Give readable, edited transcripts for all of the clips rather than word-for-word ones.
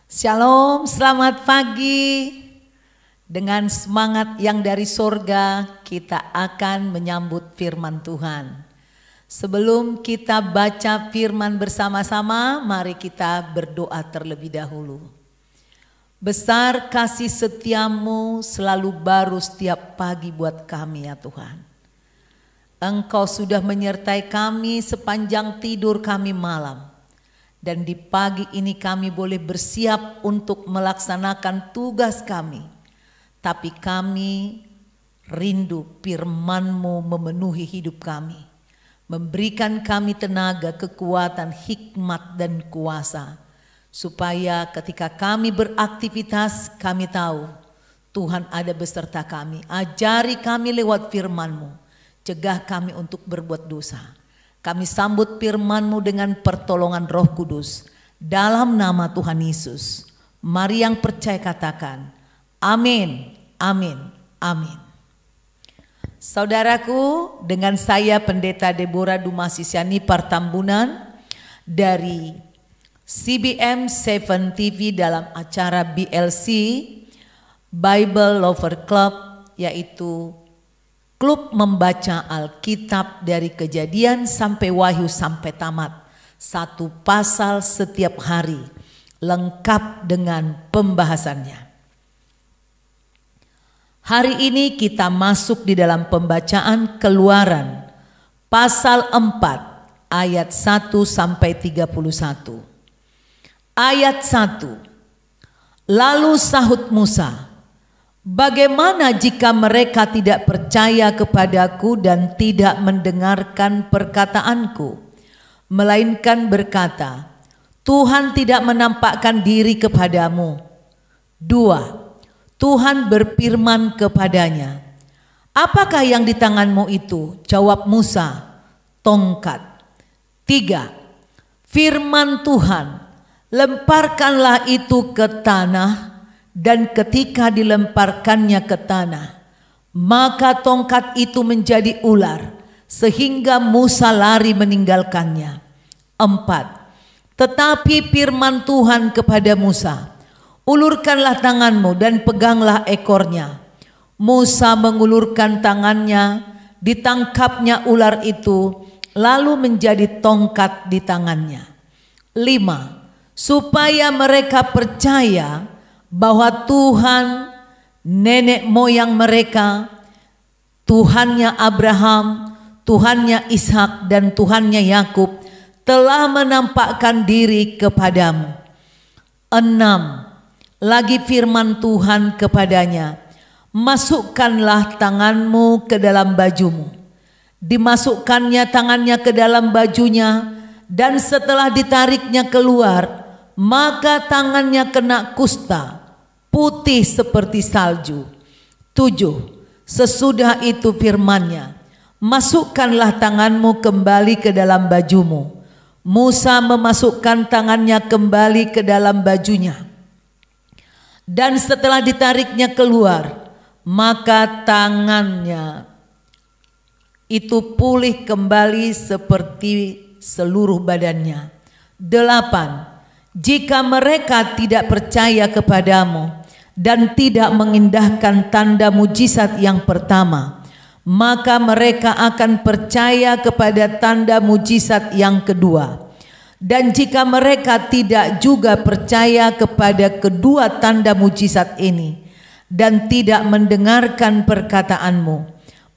Shalom, selamat pagi. Dengan semangat yang dari sorga kita akan menyambut firman Tuhan. Sebelum kita baca firman bersama-sama, mari kita berdoa terlebih dahulu. Besar kasih setiamu selalu baru setiap pagi buat kami ya Tuhan. Engkau sudah menyertai kami sepanjang tidur kami malam. Dan di pagi ini kami boleh bersiap untuk melaksanakan tugas kami. Tapi kami rindu firman-Mu memenuhi hidup kami. Memberikan kami tenaga, kekuatan, hikmat dan kuasa. Supaya ketika kami beraktivitas kami tahu Tuhan ada beserta kami. Ajari kami lewat firman-Mu. Cegah kami untuk berbuat dosa. Kami sambut firman-Mu dengan pertolongan Roh Kudus. Dalam nama Tuhan Yesus. Mari yang percaya katakan, amin, amin, amin. Saudaraku, dengan saya Pendeta Deborah Dumasisyani Partambunan dari CBM 7 TV dalam acara BLC Bible Lover Club, yaitu Klub membaca Alkitab dari Kejadian sampai Wahyu sampai tamat. Satu pasal setiap hari, lengkap dengan pembahasannya. Hari ini kita masuk di dalam pembacaan Keluaran pasal 4 ayat 1 sampai 31. Ayat 1. Lalu sahut Musa, bagaimana jika mereka tidak percaya kepadaku dan tidak mendengarkan perkataanku, melainkan berkata, Tuhan tidak menampakkan diri kepadamu. 2. Tuhan berfirman kepadanya, apakah yang di tanganmu itu? Jawab Musa, tongkat. 3. Firman Tuhan, lemparkanlah itu ke tanah. Dan ketika dilemparkannya ke tanah, maka tongkat itu menjadi ular, sehingga Musa lari meninggalkannya. 4. Tetapi firman Tuhan kepada Musa, ulurkanlah tanganmu dan peganglah ekornya. Musa mengulurkan tangannya, ditangkapnya ular itu, lalu menjadi tongkat di tangannya. 5. Supaya mereka percaya bahwa Tuhan nenek moyang mereka, Tuhannya Abraham, Tuhannya Ishak dan Tuhannya Yakub telah menampakkan diri kepadamu. 6. Lagi firman Tuhan kepadanya, masukkanlah tanganmu ke dalam bajumu. Dimasukkannya tangannya ke dalam bajunya, dan setelah ditariknya keluar, maka tangannya kena kusta, putih seperti salju. 7. Sesudah itu firman-Nya, masukkanlah tanganmu kembali ke dalam bajumu. Musa memasukkan tangannya kembali ke dalam bajunya. Dan setelah ditariknya keluar, maka tangannya itu pulih kembali seperti seluruh badannya. 8. Jika mereka tidak percaya kepadamu dan tidak mengindahkan tanda mujizat yang pertama, maka mereka akan percaya kepada tanda mujizat yang kedua. Dan jika mereka tidak juga percaya kepada kedua tanda mujizat ini dan tidak mendengarkan perkataanmu,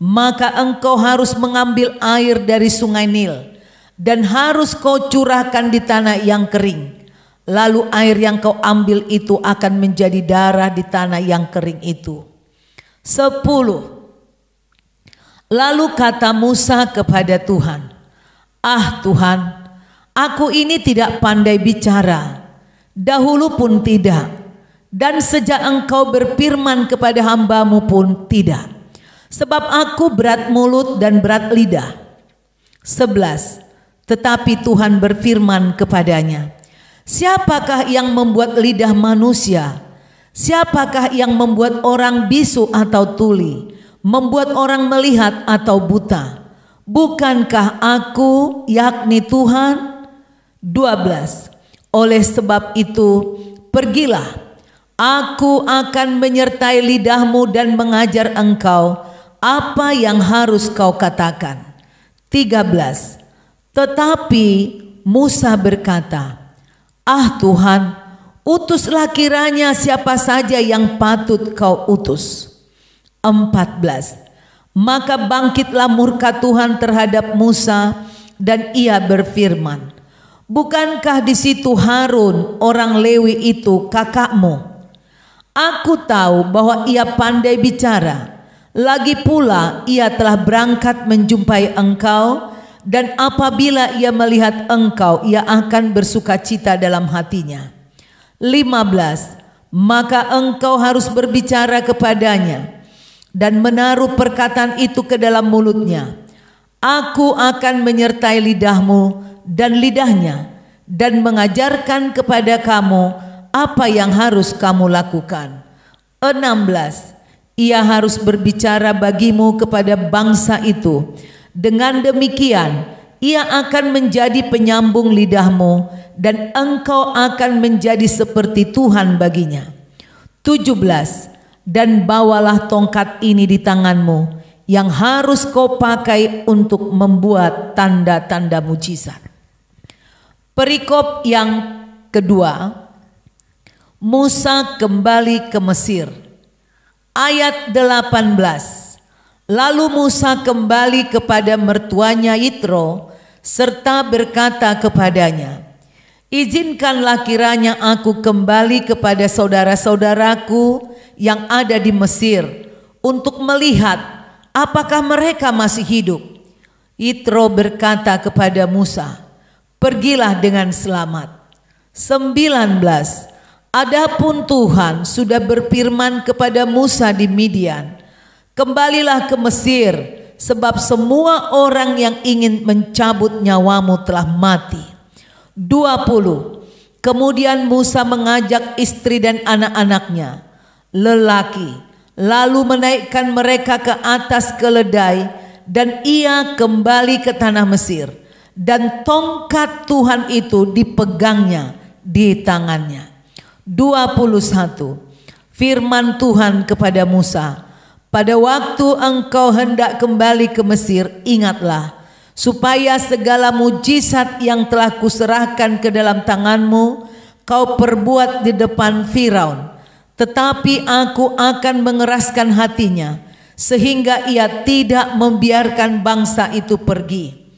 maka engkau harus mengambil air dari sungai Nil dan harus kau curahkan di tanah yang kering. Lalu air yang kau ambil itu akan menjadi darah di tanah yang kering itu. 10. Lalu kata Musa kepada Tuhan, ah Tuhan, aku ini tidak pandai bicara, dahulu pun tidak, dan sejak engkau berfirman kepada hamba-Mu pun tidak. Sebab aku berat mulut dan berat lidah. 11. Tetapi Tuhan berfirman kepadanya, siapakah yang membuat lidah manusia? Siapakah yang membuat orang bisu atau tuli? Membuat orang melihat atau buta? Bukankah aku, yakni Tuhan? 12. Oleh sebab itu Pergilah, aku akan menyertai lidahmu dan mengajar engkau apa yang harus kau katakan. 13. Tetapi Musa berkata, "Ah Tuhan, utuslah kiranya siapa saja yang patut kau utus." 14. Maka bangkitlah murka Tuhan terhadap Musa dan ia berfirman, "Bukankah di situ Harun orang Lewi itu kakakmu? Aku tahu bahwa ia pandai bicara. Lagi pula ia telah berangkat menjumpai engkau, dan apabila ia melihat engkau, ia akan bersukacita dalam hatinya." 15. Maka engkau harus berbicara kepadanya dan menaruh perkataan itu ke dalam mulutnya. Aku akan menyertai lidahmu dan lidahnya, dan mengajarkan kepada kamu apa yang harus kamu lakukan. 16. Ia harus berbicara bagimu kepada bangsa itu. Dengan demikian, ia akan menjadi penyambung lidahmu, dan engkau akan menjadi seperti Tuhan baginya. 17. Dan bawalah tongkat ini di tanganmu, yang harus kau pakai untuk membuat tanda-tanda mujizat. Perikop yang kedua, Musa kembali ke Mesir. Ayat 18. Lalu Musa kembali kepada mertuanya Yitro serta berkata kepadanya, "Izinkanlah kiranya aku kembali kepada saudara-saudaraku yang ada di Mesir untuk melihat apakah mereka masih hidup." Yitro berkata kepada Musa, "Pergilah dengan selamat." 19. Adapun Tuhan sudah berfirman kepada Musa di Midian, "Kembalilah ke Mesir, sebab semua orang yang ingin mencabut nyawamu telah mati." 20. Kemudian Musa mengajak istri dan anak-anaknya lelaki, lalu menaikkan mereka ke atas keledai, dan ia kembali ke tanah Mesir, dan tongkat Tuhan itu dipegangnya di tangannya. 21. Firman Tuhan kepada Musa, "Pada waktu engkau hendak kembali ke Mesir, ingatlah supaya segala mujizat yang telah kuserahkan ke dalam tanganmu kau perbuat di depan Firaun. Tetapi aku akan mengeraskan hatinya sehingga ia tidak membiarkan bangsa itu pergi.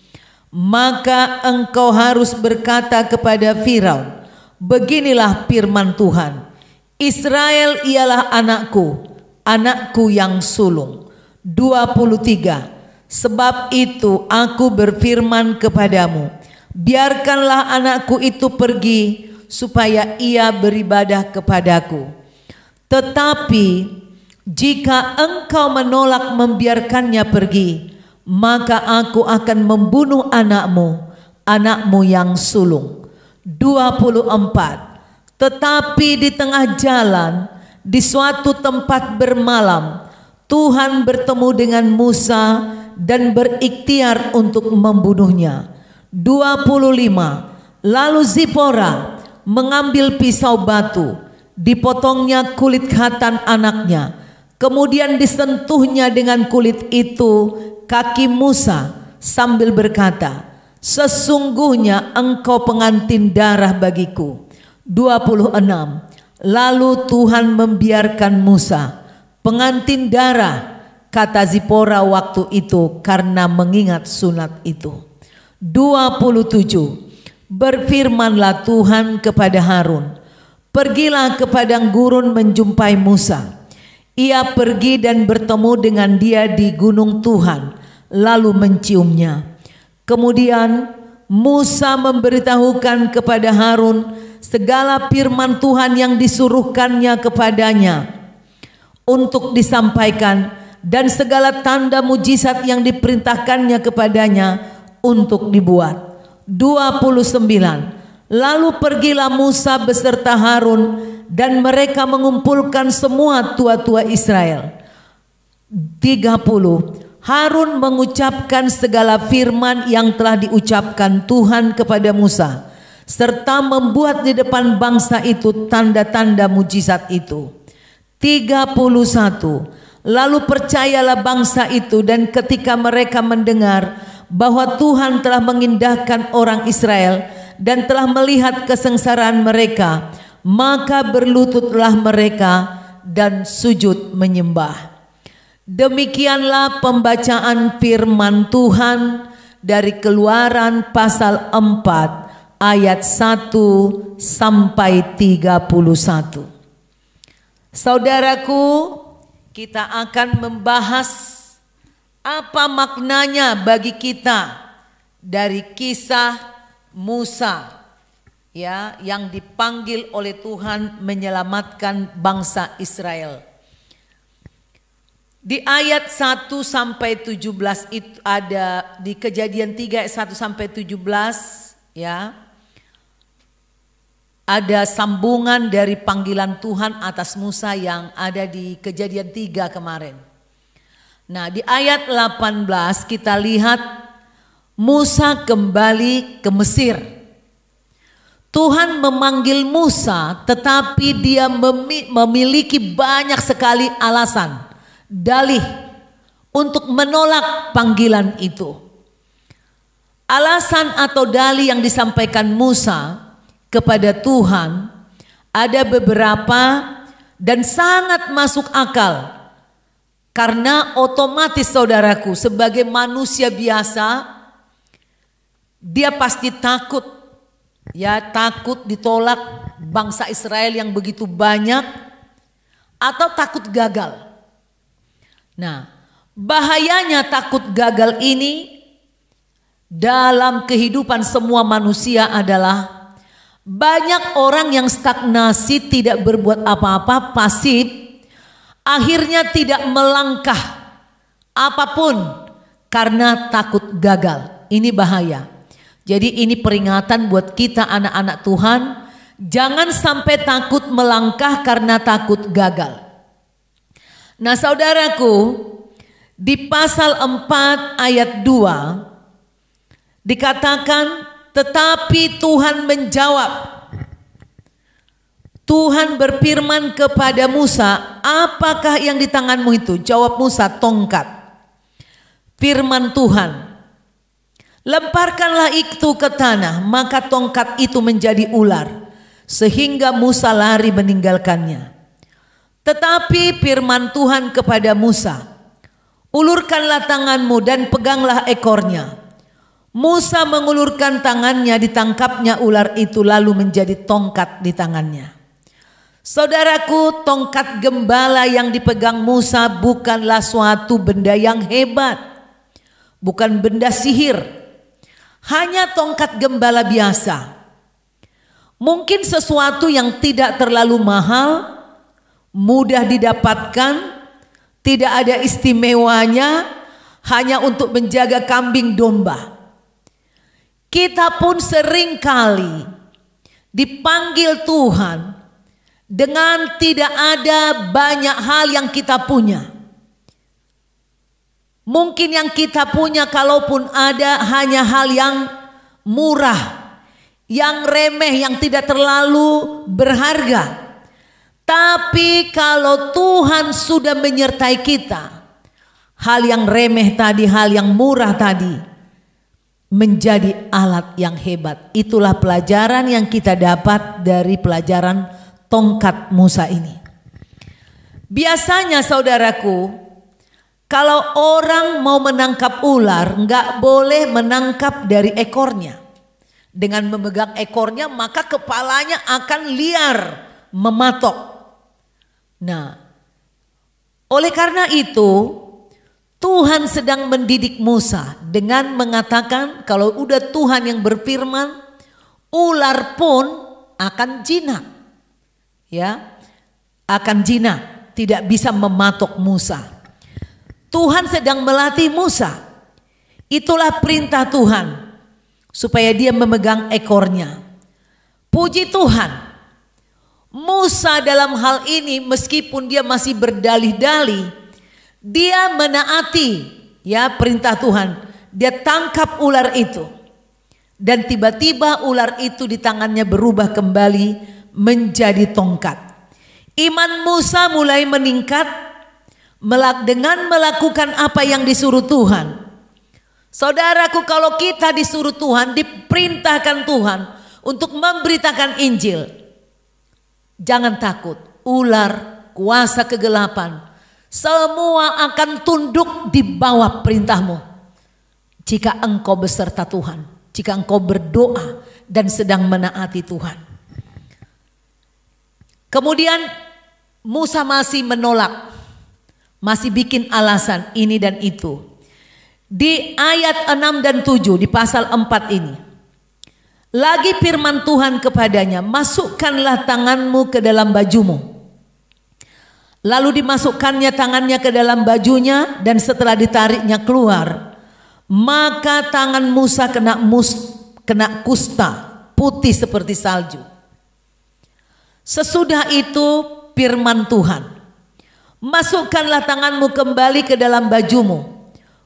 Maka engkau harus berkata kepada Firaun, 'Beginilah firman Tuhan, Israel ialah anakku, anakku yang sulung.' 23. Sebab itu aku berfirman kepadamu, biarkanlah anakku itu pergi supaya ia beribadah kepadaku. Tetapi jika engkau menolak membiarkannya pergi, maka aku akan membunuh anakmu, anakmu yang sulung." 24. Tetapi di tengah jalan, di suatu tempat bermalam, Tuhan bertemu dengan Musa dan berikhtiar untuk membunuhnya. 25. Lalu Zipora mengambil pisau batu, dipotongnya kulit khatan anaknya, kemudian disentuhnya dengan kulit itu kaki Musa sambil berkata, "Sesungguhnya engkau pengantin darah bagiku." 26. Lalu Tuhan membiarkan Musa pengantin darah, kata Zipora waktu itu, karena mengingat sunat itu. 27. Berfirmanlah Tuhan kepada Harun, "Pergilah ke padang gurun menjumpai Musa." Ia pergi dan bertemu dengan dia di gunung Tuhan, lalu menciumnya. Kemudian Musa memberitahukan kepada Harun segala firman Tuhan yang disuruhkannya kepadanya untuk disampaikan, dan segala tanda mujizat yang diperintahkannya kepadanya untuk dibuat. 29. Lalu pergilah Musa beserta Harun, dan mereka mengumpulkan semua tua-tua Israel. 30. Harun mengucapkan segala firman yang telah diucapkan Tuhan kepada Musa, serta membuat di depan bangsa itu tanda-tanda mujizat itu. 31. Lalu percayalah bangsa itu, dan ketika mereka mendengar bahwa Tuhan telah mengindahkan orang Israel dan telah melihat kesengsaraan mereka, maka berlututlah mereka dan sujud menyembah. Demikianlah pembacaan firman Tuhan dari Keluaran pasal 4 ayat 1 sampai 31. Saudaraku, kita akan membahas apa maknanya bagi kita dari kisah Musa, ya, yang dipanggil oleh Tuhan menyelamatkan bangsa Israel. Di ayat 1 sampai 17 itu ada di Kejadian 3 ayat 1 sampai 17, ya. Ada sambungan dari panggilan Tuhan atas Musa yang ada di Kejadian 3 kemarin. Nah, di ayat 18 kita lihat Musa kembali ke Mesir. Tuhan memanggil Musa, tetapi dia memiliki banyak sekali alasan, dalih untuk menolak panggilan itu. Alasan atau dalih yang disampaikan Musa kepada Tuhan ada beberapa dan sangat masuk akal. Karena otomatis saudaraku, sebagai manusia biasa, dia pasti takut, ya, takut ditolak bangsa Israel yang begitu banyak, atau takut gagal. Nah, bahayanya takut gagal ini dalam kehidupan semua manusia adalah banyak orang yang stagnasi, tidak berbuat apa-apa, pasif, akhirnya tidak melangkah apapun karena takut gagal. Ini bahaya. Jadi ini peringatan buat kita anak-anak Tuhan, jangan sampai takut melangkah karena takut gagal. Nah, saudaraku, di pasal 4 ayat 2 dikatakan, tetapi Tuhan menjawab. Tuhan berfirman kepada Musa, apakah yang di tanganmu itu? Jawab Musa, tongkat. Firman Tuhan, lemparkanlah itu ke tanah, maka tongkat itu menjadi ular, sehingga Musa lari meninggalkannya. Tetapi firman Tuhan kepada Musa, ulurkanlah tanganmu dan peganglah ekornya. Musa mengulurkan tangannya, ditangkapnya ular itu lalu menjadi tongkat di tangannya. Saudaraku, tongkat gembala yang dipegang Musa bukanlah suatu benda yang hebat, bukan benda sihir, hanya tongkat gembala biasa. Mungkin sesuatu yang tidak terlalu mahal, mudah didapatkan, tidak ada istimewanya, hanya untuk menjaga kambing domba. Kita pun seringkali dipanggil Tuhan dengan tidak ada banyak hal yang kita punya. Mungkin yang kita punya, kalaupun ada, hanya hal yang murah, yang remeh, yang tidak terlalu berharga. Tapi kalau Tuhan sudah menyertai kita, hal yang remeh tadi, hal yang murah tadi menjadi alat yang hebat. Itulah pelajaran yang kita dapat dari pelajaran tongkat Musa ini. Biasanya saudaraku, kalau orang mau menangkap ular, nggak boleh menangkap dari ekornya. Dengan memegang ekornya, maka kepalanya akan liar mematok. Nah, oleh karena itu Tuhan sedang mendidik Musa dengan mengatakan kalau udah Tuhan yang berfirman, ular pun akan jinak. Ya, akan jinak, tidak bisa mematok Musa. Tuhan sedang melatih Musa. Itulah perintah Tuhan supaya dia memegang ekornya. Puji Tuhan, Musa dalam hal ini meskipun dia masih berdalih-dalih, dia menaati, ya, perintah Tuhan. Dia tangkap ular itu. Dan tiba-tiba ular itu di tangannya berubah kembali menjadi tongkat. Iman Musa mulai meningkat dengan melakukan apa yang disuruh Tuhan. Saudaraku, kalau kita disuruh Tuhan, diperintahkan Tuhan untuk memberitakan Injil, jangan takut. Ular, kuasa kegelapan, semua akan tunduk di bawah perintahmu jika engkau beserta Tuhan, jika engkau berdoa dan sedang menaati Tuhan. Kemudian Musa masih menolak, masih bikin alasan ini dan itu. Di ayat 6 dan 7 di pasal 4 ini, lagi firman Tuhan kepadanya, masukkanlah tanganmu ke dalam bajumu. Lalu dimasukkannya tangannya ke dalam bajunya, dan setelah ditariknya keluar, maka tangan Musa kena kusta putih seperti salju. Sesudah itu firman Tuhan, masukkanlah tanganmu kembali ke dalam bajumu.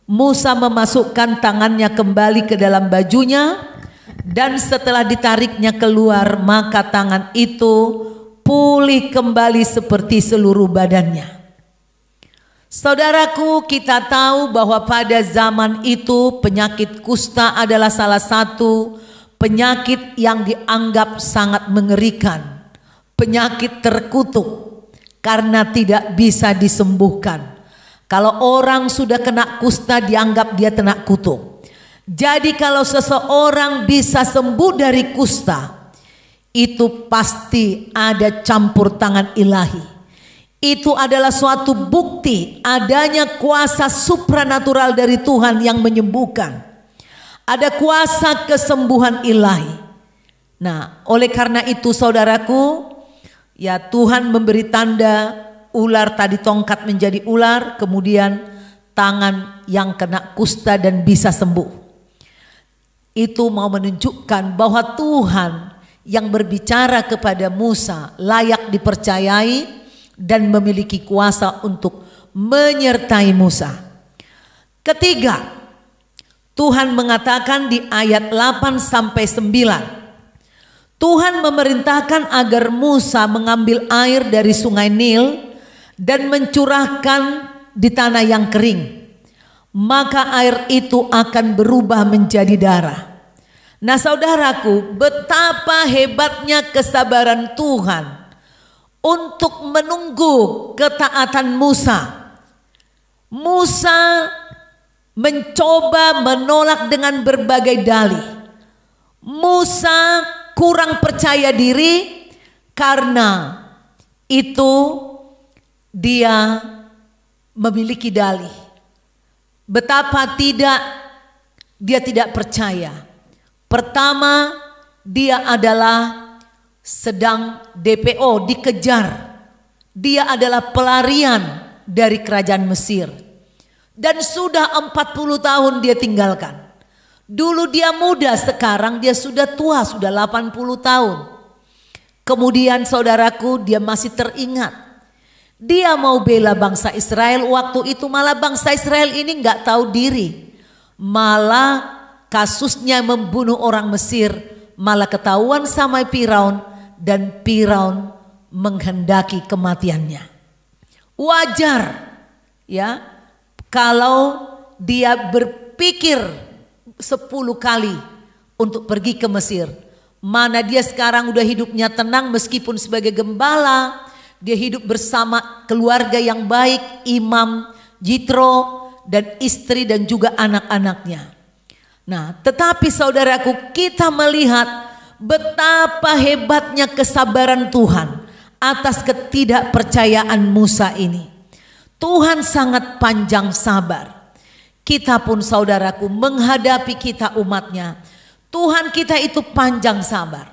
Musa memasukkan tangannya kembali ke dalam bajunya, dan setelah ditariknya keluar, maka tangan itu pulih kembali seperti seluruh badannya. Saudaraku, kita tahu bahwa pada zaman itu penyakit kusta adalah salah satu penyakit yang dianggap sangat mengerikan, penyakit terkutuk karena tidak bisa disembuhkan. Kalau orang sudah kena kusta, dianggap dia kena kutuk. Jadi kalau seseorang bisa sembuh dari kusta, itu pasti ada campur tangan ilahi. Itu adalah suatu bukti adanya kuasa supranatural dari Tuhan yang menyembuhkan. Ada kuasa kesembuhan ilahi. Nah, oleh karena itu saudaraku, ya Tuhan memberi tanda ular tadi tongkat menjadi ular, kemudian tangan yang kena kusta dan bisa sembuh. Itu mau menunjukkan bahwa Tuhan yang berbicara kepada Musa layak dipercayai dan memiliki kuasa untuk menyertai Musa. Ketiga, Tuhan mengatakan di ayat 8 sampai 9, Tuhan memerintahkan agar Musa mengambil air dari sungai Nil dan mencurahkan di tanah yang kering, maka air itu akan berubah menjadi darah. Nah saudaraku, betapa hebatnya kesabaran Tuhan untuk menunggu ketaatan Musa. Musa mencoba menolak dengan berbagai dalih. Musa kurang percaya diri karena itu dia memiliki dalih. Betapa dia tidak percaya. Pertama, dia adalah sedang DPO, dikejar. Dia adalah pelarian dari kerajaan Mesir. Dan sudah 40 tahun dia tinggalkan. Dulu dia muda, sekarang dia sudah tua, sudah 80 tahun. Kemudian saudaraku, dia masih teringat. Dia mau bela bangsa Israel, waktu itu malah bangsa Israel ini nggak tahu diri. Malah kasusnya membunuh orang Mesir malah ketahuan sama Firaun, dan Firaun menghendaki kematiannya. Wajar ya kalau dia berpikir 10 kali untuk pergi ke Mesir. Mana dia sekarang udah hidupnya tenang, meskipun sebagai gembala. Dia hidup bersama keluarga yang baik, Imam Jitro dan istri dan juga anak-anaknya. Nah, tetapi saudaraku, kita melihat betapa hebatnya kesabaran Tuhan atas ketidakpercayaan Musa ini. Tuhan sangat panjang sabar. Kita pun saudaraku menghadapi kita umatnya, Tuhan kita itu panjang sabar.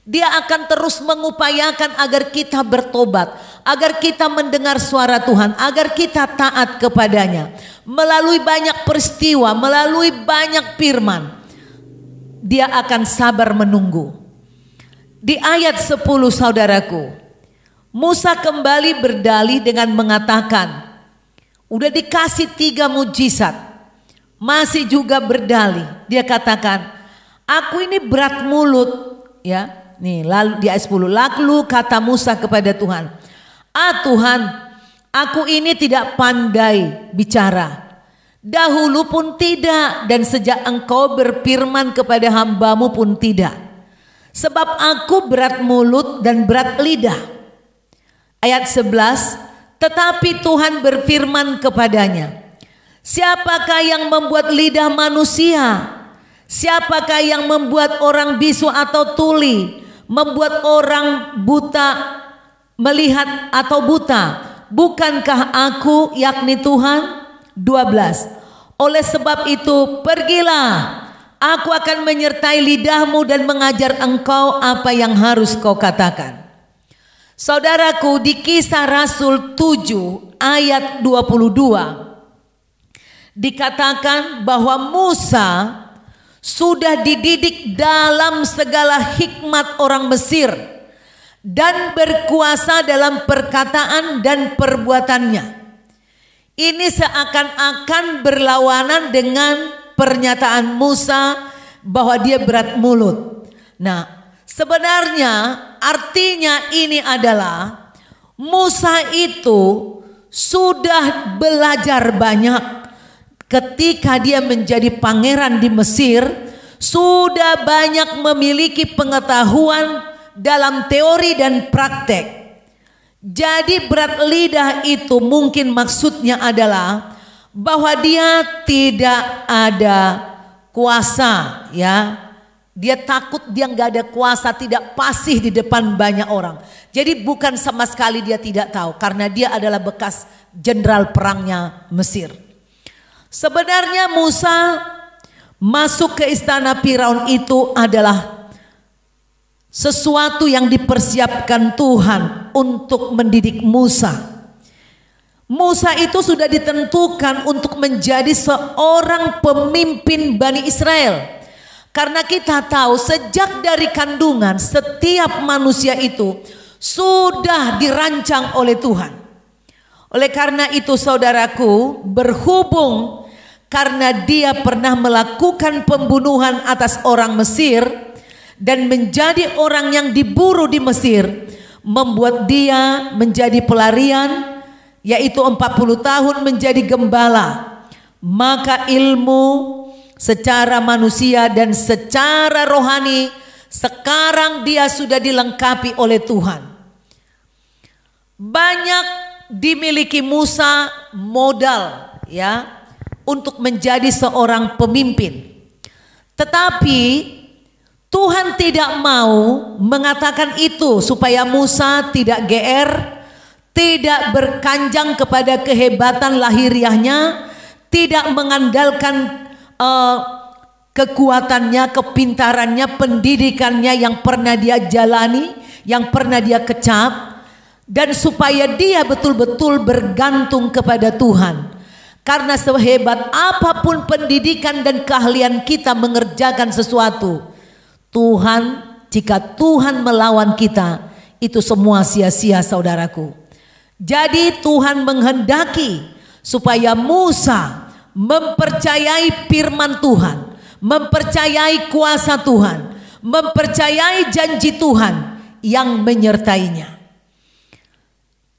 Dia akan terus mengupayakan agar kita bertobat, agar kita mendengar suara Tuhan, agar kita taat kepadanya. Melalui banyak peristiwa, melalui banyak firman, dia akan sabar menunggu. Di ayat 10 saudaraku, Musa kembali berdalih dengan mengatakan, udah dikasih 3 mujizat, masih juga berdalih. Dia katakan, Aku ini berat mulut, ya. Nih, lalu di ayat 10, lalu kata Musa kepada Tuhan, Tuhan, aku ini tidak pandai bicara, dahulu pun tidak, dan sejak engkau berfirman kepada hambamu pun tidak. Sebab aku berat mulut dan berat lidah. Ayat 11, tetapi Tuhan berfirman kepadanya, siapakah yang membuat lidah manusia? Siapakah yang membuat orang bisu atau tuli? Membuat orang buta melihat atau buta? Bukankah aku, yakni Tuhan? 12. Oleh sebab itu pergilah, aku akan menyertai lidahmu dan mengajar engkau apa yang harus kau katakan. Saudaraku, di Kisah Rasul 7 ayat 22 dikatakan bahwa Musa sudah dididik dalam segala hikmat orang Mesir dan berkuasa dalam perkataan dan perbuatannya. Ini seakan-akan berlawanan dengan pernyataan Musa bahwa dia berat mulut. Nah, sebenarnya artinya ini adalah Musa itu sudah belajar banyak. Ketika dia menjadi pangeran di Mesir, sudah banyak memiliki pengetahuan dalam teori dan praktek. Jadi berat lidah itu mungkin maksudnya adalah bahwa dia tidak ada kuasa, ya. Dia takut dia nggak ada kuasa, tidak fasih di depan banyak orang. Jadi bukan sama sekali dia tidak tahu, karena dia adalah bekas jenderal perangnya Mesir. Sebenarnya Musa masuk ke istana Firaun itu adalah sesuatu yang dipersiapkan Tuhan untuk mendidik Musa. Musa itu sudah ditentukan untuk menjadi seorang pemimpin Bani Israel. Karena kita tahu sejak dari kandungan setiap manusia itu sudah dirancang oleh Tuhan. Oleh karena itu saudaraku, berhubung karena dia pernah melakukan pembunuhan atas orang Mesir dan menjadi orang yang diburu di Mesir, membuat dia menjadi pelarian, yaitu 40 tahun menjadi gembala. Maka ilmu secara manusia dan secara rohani sekarang dia sudah dilengkapi oleh Tuhan. Banyak dimiliki Musa modal, ya, untuk menjadi seorang pemimpin. Tetapi Tuhan tidak mau mengatakan itu supaya Musa tidak GR, tidak berkanjang kepada kehebatan lahiriahnya, tidak mengandalkan kekuatannya, kepintarannya, pendidikannya yang pernah dia jalani, yang pernah dia kecap, dan supaya dia betul-betul bergantung kepada Tuhan. Karena sehebat apapun pendidikan dan keahlian kita mengerjakan sesuatu, Tuhan, jika Tuhan melawan kita, itu semua sia-sia saudaraku. Jadi Tuhan menghendaki supaya Musa mempercayai firman Tuhan, mempercayai kuasa Tuhan, mempercayai janji Tuhan yang menyertainya.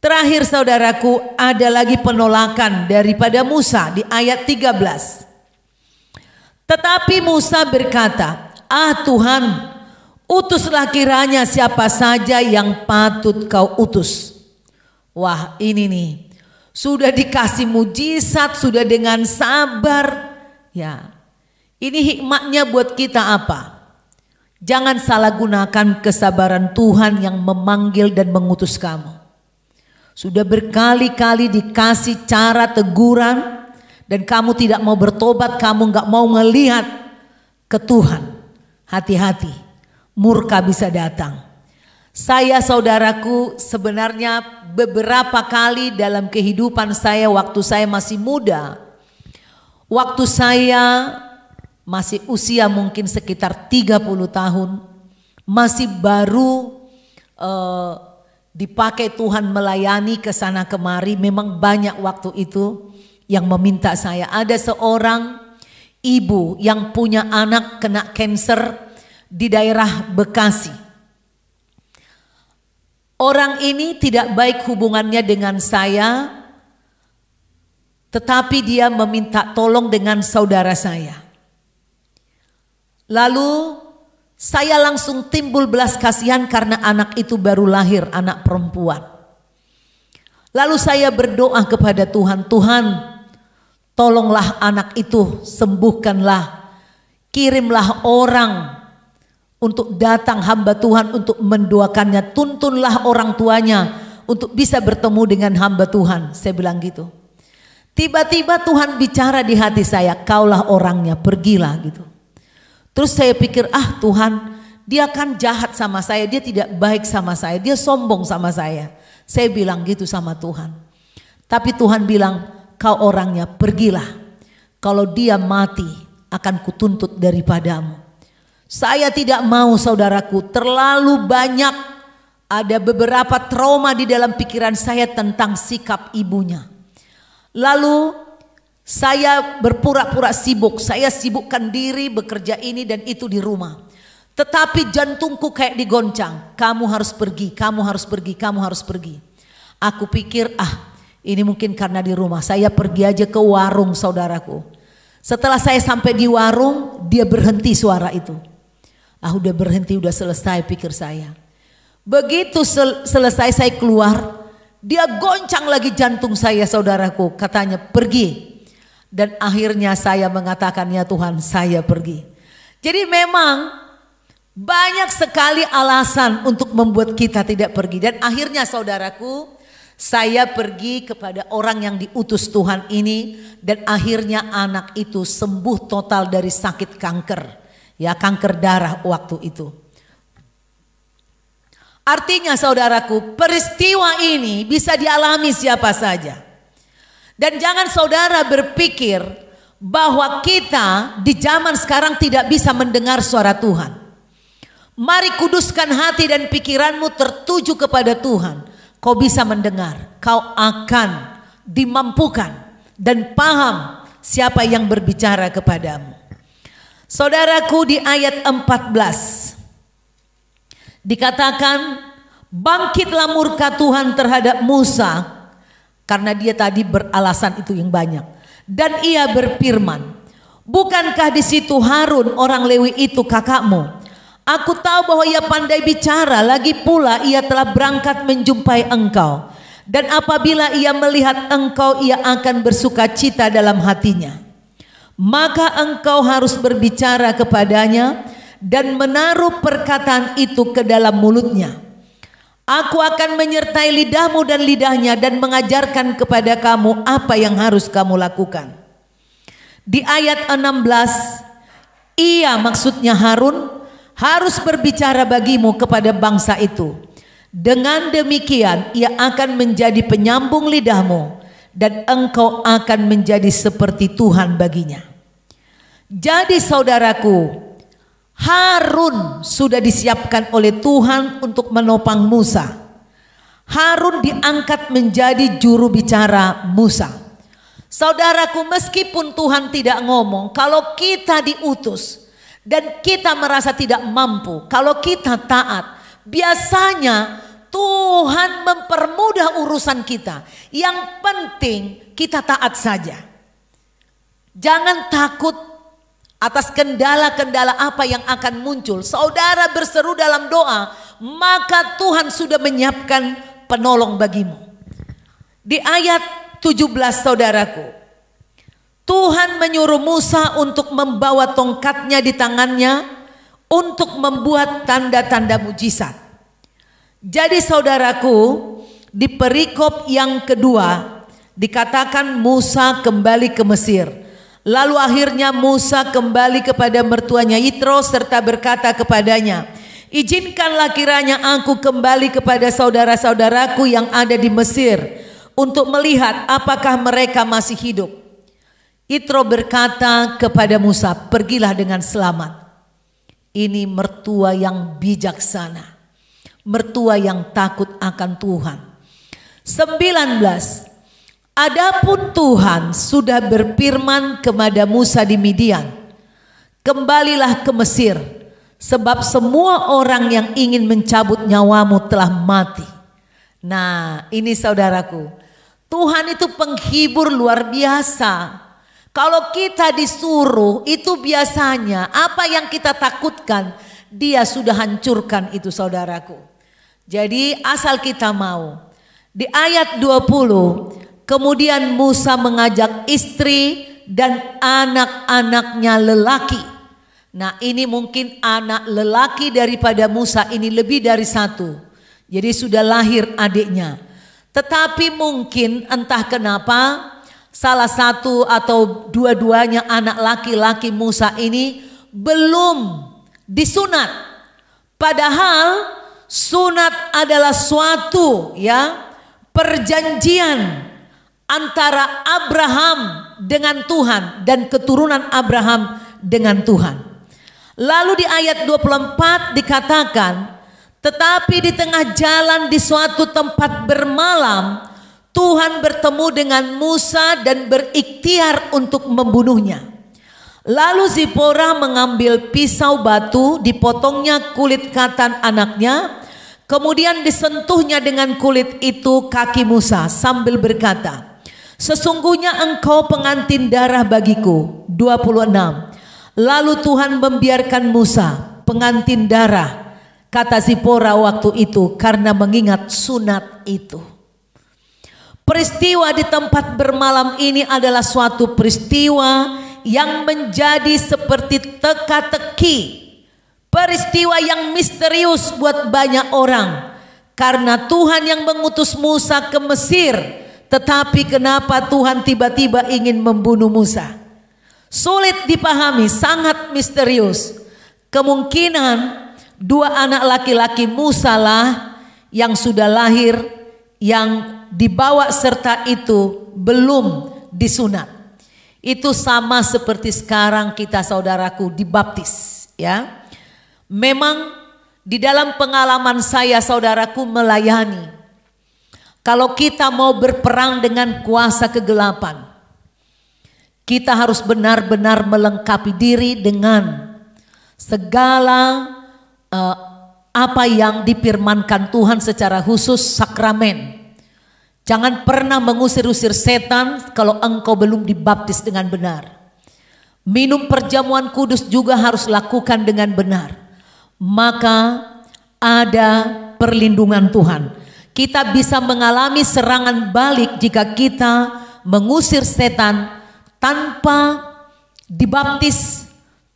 Terakhir saudaraku, ada lagi penolakan daripada Musa di ayat 13. Tetapi Musa berkata, Tuhan, utuslah kiranya siapa saja yang patut kau utus. Wah, ini nih, sudah dikasih mujizat, sudah dengan sabar. Ya, ini hikmatnya buat kita apa? Jangan salah gunakan kesabaran Tuhan yang memanggil dan mengutus kamu. Sudah berkali-kali dikasih cara teguran dan kamu tidak mau bertobat, kamu nggak mau melihat ke Tuhan. Hati-hati, murka bisa datang. Saya saudaraku sebenarnya beberapa kali dalam kehidupan saya waktu saya masih muda, waktu saya masih usia mungkin sekitar 30 tahun, masih baru dipakai Tuhan melayani ke sana kemari. Memang banyak waktu itu yang meminta saya. Ada seorang ibu yang punya anak kena kanker di daerah Bekasi. Orang ini tidak baik hubungannya dengan saya, tetapi dia meminta tolong dengan saudara saya. Lalu saya langsung timbul belas kasihan karena anak itu baru lahir, anak perempuan. Lalu saya berdoa kepada Tuhan, Tuhan tolonglah anak itu, sembuhkanlah, kirimlah orang untuk datang hamba Tuhan untuk mendoakannya, tuntunlah orang tuanya untuk bisa bertemu dengan hamba Tuhan. Saya bilang gitu. Tiba-tiba Tuhan bicara di hati saya, kaulah orangnya, pergilah gitu. Terus saya pikir, Tuhan, dia kan jahat sama saya, dia tidak baik sama saya, dia sombong sama saya. Saya bilang gitu sama Tuhan. Tapi Tuhan bilang, kau orangnya, pergilah. Kalau dia mati akan kutuntut daripadamu. Saya tidak mau, saudaraku, terlalu banyak ada beberapa trauma di dalam pikiran saya tentang sikap ibunya. Lalu saya berpura-pura sibuk, saya sibukkan diri bekerja ini dan itu di rumah. Tetapi jantungku kayak digoncang, kamu harus pergi, kamu harus pergi, kamu harus pergi. Aku pikir ini mungkin karena di rumah. Saya pergi aja ke warung, saudaraku. Setelah saya sampai di warung, dia berhenti suara itu. Udah berhenti, udah selesai, pikir saya. Begitu selesai saya keluar, dia goncang lagi jantung saya, saudaraku. Katanya pergi. Dan akhirnya saya mengatakan, ya Tuhan, saya pergi. Jadi memang banyak sekali alasan untuk membuat kita tidak pergi. Dan akhirnya, saudaraku, saya pergi kepada orang yang diutus Tuhan ini. Dan akhirnya anak itu sembuh total dari sakit kanker. Ya, kanker darah waktu itu. Artinya, saudaraku, peristiwa ini bisa dialami siapa saja. Dan jangan saudara berpikir bahwa kita di zaman sekarang tidak bisa mendengar suara Tuhan. Mari kuduskan hati dan pikiranmu tertuju kepada Tuhan. Kau bisa mendengar, kau akan dimampukan dan paham siapa yang berbicara kepadamu. Saudaraku, di ayat 14 dikatakan, bangkitlah murka Tuhan terhadap Musa, karena dia tadi beralasan itu yang banyak. Dan ia berfirman, bukankah di situ Harun orang Lewi itu kakakmu? Aku tahu bahwa ia pandai bicara, lagi pula ia telah berangkat menjumpai engkau. Dan apabila ia melihat engkau, ia akan bersuka cita dalam hatinya. Maka engkau harus berbicara kepadanya dan menaruh perkataan itu ke dalam mulutnya. Aku akan menyertai lidahmu dan lidahnya dan mengajarkan kepada kamu apa yang harus kamu lakukan. Di ayat 16, ia maksudnya Harun harus berbicara bagimu kepada bangsa itu. Dengan demikian ia akan menjadi penyambung lidahmu dan engkau akan menjadi seperti Tuhan baginya. Jadi saudaraku, Harun sudah disiapkan oleh Tuhan untuk menopang Musa. Harun diangkat menjadi juru bicara Musa. Saudaraku, meskipun Tuhan tidak ngomong, kalau kita diutus dan kita merasa tidak mampu, kalau kita taat, biasanya Tuhan mempermudah urusan kita. Yang penting kita taat saja. Jangan takut atas kendala-kendala apa yang akan muncul. Saudara berseru dalam doa, maka Tuhan sudah menyiapkan penolong bagimu. Di ayat 17, saudaraku, Tuhan menyuruh Musa untuk membawa tongkatnya di tangannya untuk membuat tanda-tanda mujizat. Jadi saudaraku, di perikop yang kedua dikatakan Musa kembali ke Mesir. Lalu akhirnya Musa kembali kepada mertuanya Yitro serta berkata kepadanya, izinkanlah kiranya aku kembali kepada saudara-saudaraku yang ada di Mesir untuk melihat apakah mereka masih hidup. Yitro berkata kepada Musa, pergilah dengan selamat. Ini mertua yang bijaksana, mertua yang takut akan Tuhan. 19. Adapun Tuhan sudah berfirman kepada Musa di Midian, kembalilah ke Mesir, sebab semua orang yang ingin mencabut nyawamu telah mati. Nah, ini saudaraku, Tuhan itu penghibur luar biasa. Kalau kita disuruh, itu biasanya apa yang kita takutkan, Dia sudah hancurkan itu, saudaraku. Jadi asal kita mau. Di ayat 20, kemudian Musa mengajak istri dan anak-anaknya lelaki. Nah, ini mungkin anak lelaki daripada Musa ini lebih dari satu. Jadi sudah lahir adiknya. Tetapi mungkin entah kenapa salah satu atau dua-duanya anak laki-laki Musa ini belum disunat. Padahal sunat adalah suatu perjanjian antara Abraham dengan Tuhan dan keturunan Abraham dengan Tuhan. Lalu di ayat 24 dikatakan, tetapi di tengah jalan di suatu tempat bermalam, Tuhan bertemu dengan Musa dan berikhtiar untuk membunuhnya. Lalu Zipora mengambil pisau batu, dipotongnya kulit katan anaknya, kemudian disentuhnya dengan kulit itu kaki Musa sambil berkata, sesungguhnya engkau pengantin darah bagiku. 26. Lalu Tuhan membiarkan Musa pengantin darah, kata Zipora waktu itu, karena mengingat sunat itu. Peristiwa di tempat bermalam ini adalah suatu peristiwa yang menjadi seperti teka-teki. Peristiwa yang misterius buat banyak orang. Karena Tuhan yang mengutus Musa ke Mesir, tetapi kenapa Tuhan tiba-tiba ingin membunuh Musa? Sulit dipahami, sangat misterius. Kemungkinan dua anak laki-laki Musa lah yang sudah lahir, yang dibawa serta itu belum disunat. Itu sama seperti sekarang kita, saudaraku, dibaptis, ya. Memang di dalam pengalaman saya, saudaraku, melayani. Kalau kita mau berperang dengan kuasa kegelapan, kita harus benar-benar melengkapi diri dengan segala apa yang difirmankan Tuhan secara khusus sakramen. Jangan pernah mengusir-usir setan kalau engkau belum dibaptis dengan benar. Minum perjamuan kudus juga harus lakukan dengan benar. Maka ada perlindungan Tuhan. Kita bisa mengalami serangan balik jika kita mengusir setan tanpa dibaptis,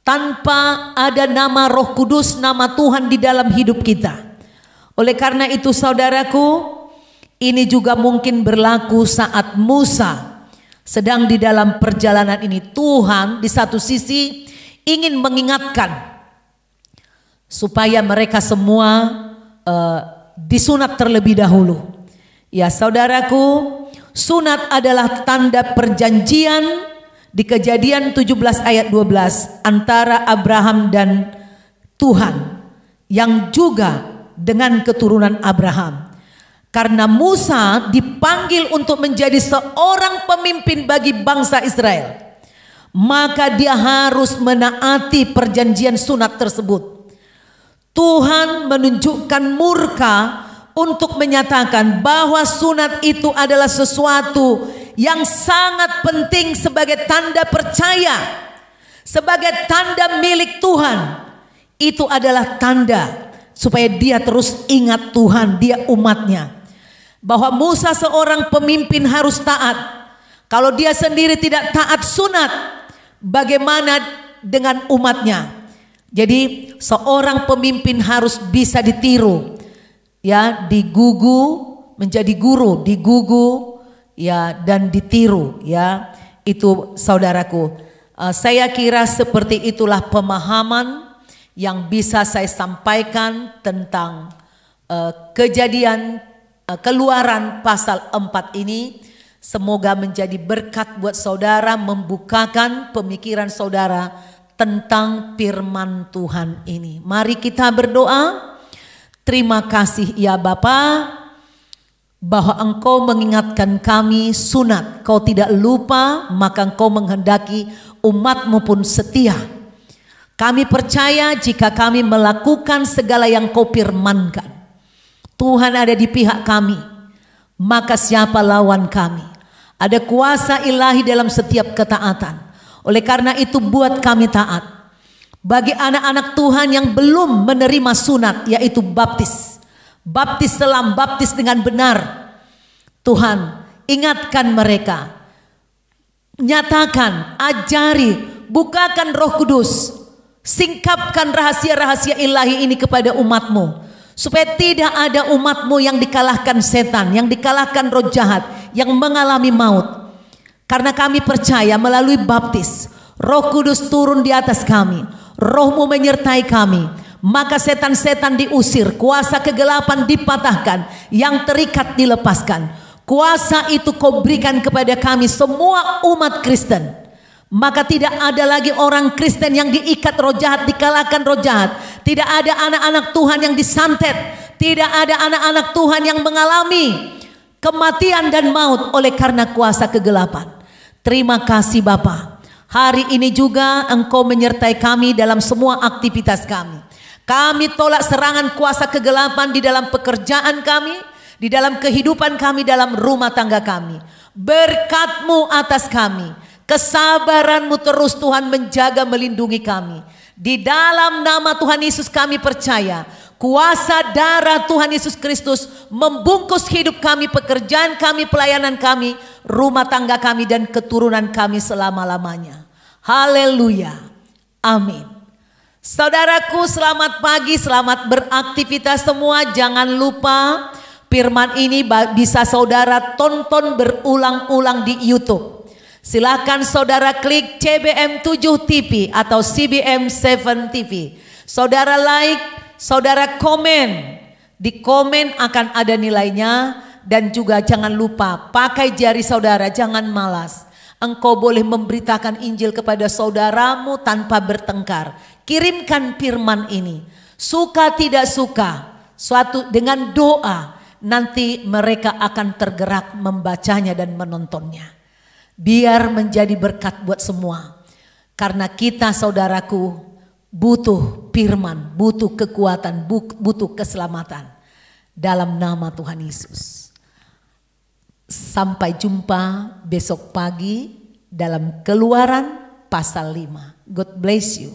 tanpa ada nama Roh Kudus, nama Tuhan di dalam hidup kita. Oleh karena itu, saudaraku, ini juga mungkin berlaku saat Musa sedang di dalam perjalanan ini. Tuhan di satu sisi ingin mengingatkan supaya mereka semua disunat terlebih dahulu. Ya, saudaraku, sunat adalah tanda perjanjian di Kejadian 17 ayat 12 antara Abraham dan Tuhan, yang juga dengan keturunan Abraham. Karena Musa dipanggil untuk menjadi seorang pemimpin bagi bangsa Israel, maka dia harus menaati perjanjian sunat tersebut. Tuhan menunjukkan murka untuk menyatakan bahwa sunat itu adalah sesuatu yang sangat penting sebagai tanda percaya, sebagai tanda milik Tuhan. Itu adalah tanda supaya dia terus ingat Tuhan, dia umatnya. Bahwa Musa seorang pemimpin harus taat. Kalau dia sendiri tidak taat sunat, bagaimana dengan umatnya? Jadi seorang pemimpin harus bisa ditiru, ya, digugu menjadi guru, digugu, ya, dan ditiru, ya. Itu, saudaraku, saya kira seperti itulah pemahaman yang bisa saya sampaikan tentang kejadian Keluaran pasal 4 ini. Semoga menjadi berkat buat saudara, membukakan pemikiran saudara tentang firman Tuhan ini. Mari kita berdoa. Terima kasih ya Bapa, bahwa Engkau mengingatkan kami sunat. Kau tidak lupa, maka Engkau menghendaki umat-Mu pun setia. Kami percaya jika kami melakukan segala yang Kau firmankan, Tuhan ada di pihak kami, maka siapa lawan kami? Ada kuasa ilahi dalam setiap ketaatan. Oleh karena itu buat kami taat. Bagi anak-anak Tuhan yang belum menerima sunat, yaitu baptis, baptis selam, baptis dengan benar, Tuhan ingatkan mereka, nyatakan, ajari, bukakan Roh Kudus, singkapkan rahasia-rahasia ilahi ini kepada umat-Mu, supaya tidak ada umat-Mu yang dikalahkan setan, yang dikalahkan roh jahat, yang mengalami maut. Karena kami percaya melalui baptis, Roh Kudus turun di atas kami, Roh-Mu menyertai kami, maka setan-setan diusir, kuasa kegelapan dipatahkan, yang terikat dilepaskan. Kuasa itu Kau berikan kepada kami semua umat Kristen. Maka tidak ada lagi orang Kristen yang diikat roh jahat, dikalahkan roh jahat. Tidak ada anak-anak Tuhan yang disantet. Tidak ada anak-anak Tuhan yang mengalami kematian dan maut oleh karena kuasa kegelapan. Terima kasih Bapa. Hari ini juga Engkau menyertai kami dalam semua aktivitas kami. Kami tolak serangan kuasa kegelapan di dalam pekerjaan kami, di dalam kehidupan kami, dalam rumah tangga kami. Berkat-Mu atas kami, kesabaran-Mu terus Tuhan menjaga melindungi kami. Di dalam nama Tuhan Yesus kami percaya, kuasa darah Tuhan Yesus Kristus membungkus hidup kami, pekerjaan kami, pelayanan kami, rumah tangga kami, dan keturunan kami selama-lamanya. Haleluya. Amin. Saudaraku, selamat pagi, selamat beraktivitas semua. Jangan lupa firman ini bisa saudara tonton berulang-ulang di YouTube. Silakan saudara klik CBM 7 TV atau CBM 7 TV. Saudara like, saudara komen. Di komen akan ada nilainya. Dan juga jangan lupa pakai jari saudara, jangan malas. Engkau boleh memberitakan Injil kepada saudaramu tanpa bertengkar. Kirimkan firman ini. Suka tidak suka, suatu dengan doa, nanti mereka akan tergerak membacanya dan menontonnya. Biar menjadi berkat buat semua. Karena kita saudaraku butuh firman, butuh kekuatan, butuh keselamatan. Dalam nama Tuhan Yesus. Sampai jumpa besok pagi dalam Keluaran pasal 5. God bless you.